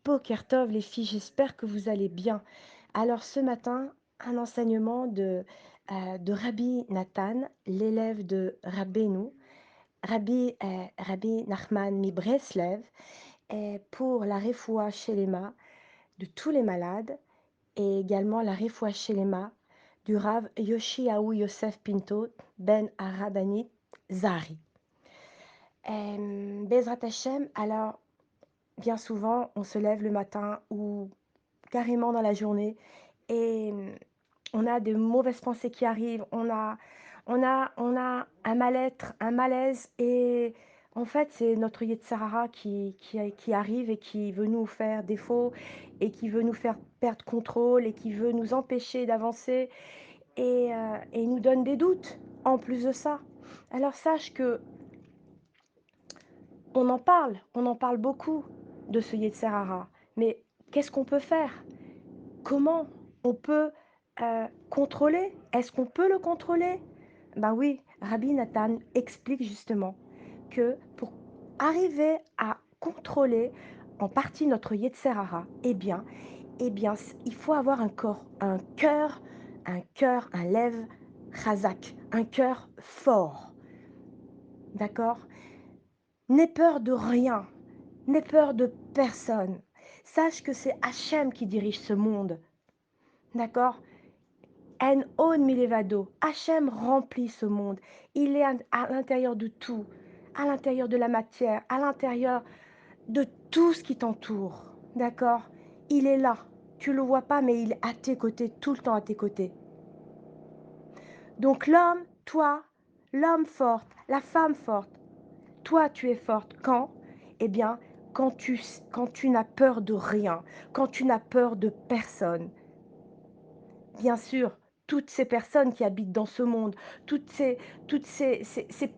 Boker Tov les filles, j'espère que vous allez bien. Alors ce matin, un enseignement de Rabbi Nathan, l'élève de Rabbeinu, Rabbi Nachman mi Breslev, pour la refoua shelema de tous les malades et également la refoua shelema du Rav Yoshiaou Yosef Pinto ben Arabanit Zari. Bezrat Hashem, alors bien souvent on se lève le matin ou carrément dans la journée et on a de mauvaises pensées qui arrivent, on a un mal-être, un malaise et en fait, c'est notre Yetzer qui arrive et qui veut nous faire défaut et qui veut nous faire perdre contrôle et qui veut nous empêcher d'avancer et il nous donne des doutes en plus de ça. Alors sache que on en parle beaucoup de ce Yetzer mais qu'est-ce qu'on peut faire? Comment on peut, contrôler? Est-ce qu'on peut le contrôler? Ben oui, Rabbi Nathan explique justement que pour arriver à contrôler en partie notre Yetzer hara, il faut avoir un cœur, un lève chazak, un cœur fort, d'accord? N'aie peur de rien, n'aie peur de personne. Sache que c'est Hachem qui dirige ce monde, d'accord? En on milevado. Hachem remplit ce monde. Il est à l'intérieur de tout, à l'intérieur de la matière, à l'intérieur de tout ce qui t'entoure. D'accord? Il est là. Tu ne le vois pas, mais il est à tes côtés, tout le temps à tes côtés. Donc l'homme, toi, l'homme forte, la femme forte, toi tu es forte. Quand? Eh bien, quand tu n'as peur de rien, quand tu n'as peur de personne. Bien sûr, toutes ces personnes qui habitent dans ce monde, toutes ces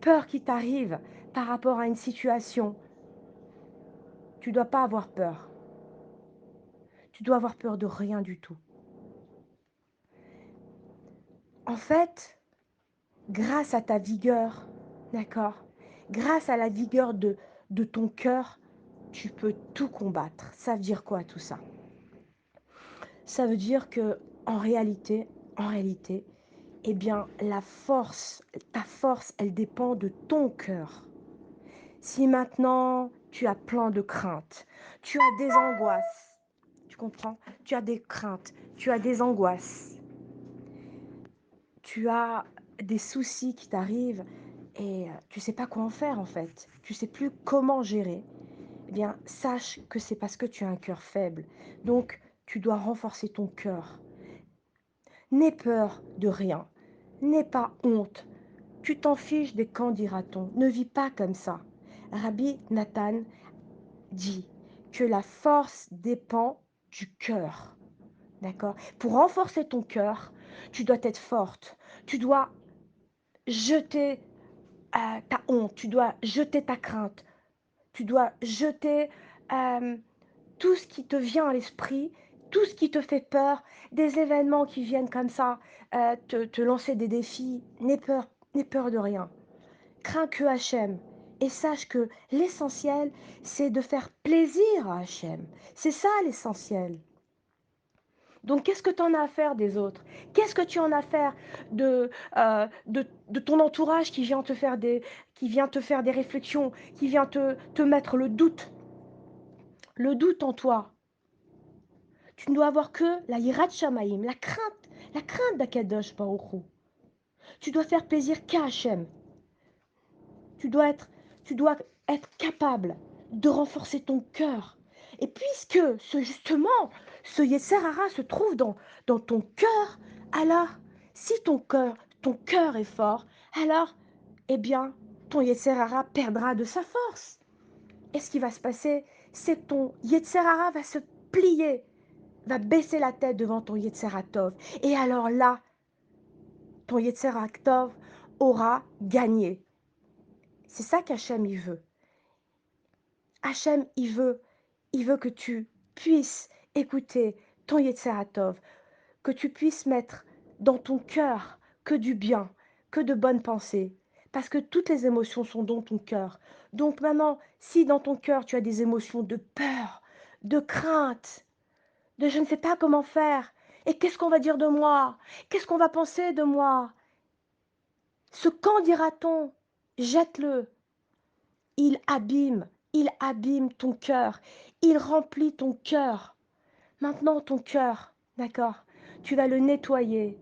peurs qui t'arrivent par rapport à une situation, tu ne dois pas avoir peur. Tu dois avoir peur de rien du tout. En fait, grâce à ta vigueur, d'accord? Grâce à la vigueur de ton cœur, tu peux tout combattre. Ça veut dire quoi tout ça? Ça veut dire que en réalité, eh bien, ta force, elle dépend de ton cœur. Si maintenant tu as plein de craintes, tu as des angoisses, tu comprends? Tu as des craintes, tu as des angoisses, tu as des soucis qui t'arrivent et tu sais pas quoi en faire en fait. Tu sais plus comment gérer. Eh bien, sache que c'est parce que tu as un cœur faible. Donc, tu dois renforcer ton cœur. N'aie peur de rien. N'aie pas honte. Tu t'en fiches des quand dira-t-on. Ne vis pas comme ça. Rabbi Nathan dit que la force dépend du cœur. D'accord? Pour renforcer ton cœur, tu dois être forte. Tu dois jeter ta honte. Tu dois jeter ta crainte. Tu dois jeter euh, tout ce qui te vient à l'esprit, tout ce qui te fait peur, des événements qui viennent comme ça, te lancer des défis. N'aie peur de rien. Crains que Hachem. Et sache que l'essentiel, c'est de faire plaisir à Hachem. C'est ça l'essentiel. Donc, qu'est-ce que tu en as à faire des autres? Qu'est-ce que tu en as à faire de ton entourage qui vient te faire des réflexions, qui vient te mettre le doute en toi? Tu ne dois avoir que la yirat shamaïm, la crainte d'Akadosh Baruch Hu. Tu dois faire plaisir qu'à Hachem. Tu dois être, tu dois être capable de renforcer ton cœur. Et puisque justement, ce Yetzer Hara se trouve dans ton cœur, alors, si ton cœur est fort, alors, eh bien, ton Yetzer Hara perdra de sa force. Et ce qui va se passer, c'est que ton Yetzer Hara va se plier, va baisser la tête devant ton Yetzer Tov. Et alors là, ton Yetzer Tov aura gagné. C'est ça qu'Hachem il veut. Hachem, il veut que tu puisses écouter ton Yetzeratov, que tu puisses mettre dans ton cœur que du bien, que de bonnes pensées, parce que toutes les émotions sont dans ton cœur. Donc maintenant, si dans ton cœur tu as des émotions de peur, de crainte, de je ne sais pas comment faire. Et qu'est-ce qu'on va dire de moi? Qu'est-ce qu'on va penser de moi? Ce qu'en dira-t-on? Jette-le. Il abîme ton cœur. Il remplit ton cœur. Maintenant, ton cœur, d'accord? Tu vas le nettoyer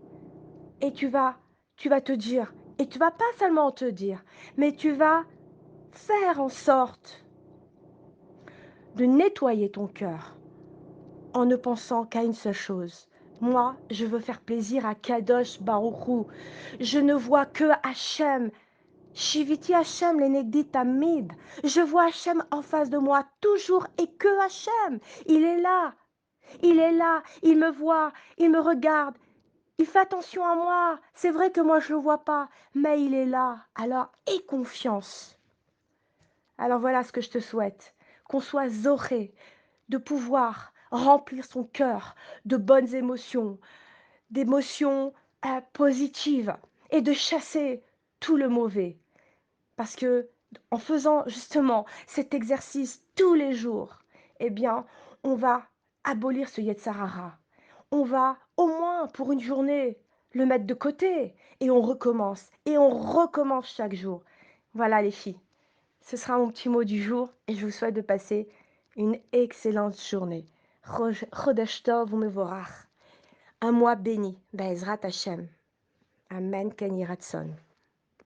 et tu vas te dire, et tu vas pas seulement te dire, mais tu vas faire en sorte de nettoyer ton cœur en ne pensant qu'à une seule chose. Moi, je veux faire plaisir à Kadosh Baruchou. Je ne vois que Hachem. Shiviti Hachem, l'Enegdi Tamid. Je vois Hachem en face de moi, toujours et que Hachem. Il est là. Il est là. Il me voit. Il me regarde. Il fait attention à moi. C'est vrai que moi, je ne le vois pas, mais il est là. Alors, aie confiance. Alors voilà ce que je te souhaite. Qu'on soit zoré de pouvoir remplir son cœur de bonnes émotions, d'émotions positives et de chasser tout le mauvais. Parce que en faisant justement cet exercice tous les jours, eh bien, on va abolir ce Yetzarara. On va au moins pour une journée le mettre de côté et on recommence. Et on recommence chaque jour. Voilà les filles. Ce sera mon petit mot du jour et je vous souhaite de passer une excellente journée. Chodesh Tov u'mevorach. Un mois béni. Be'ezrat Hashem. Amen. Ken Yiratzon.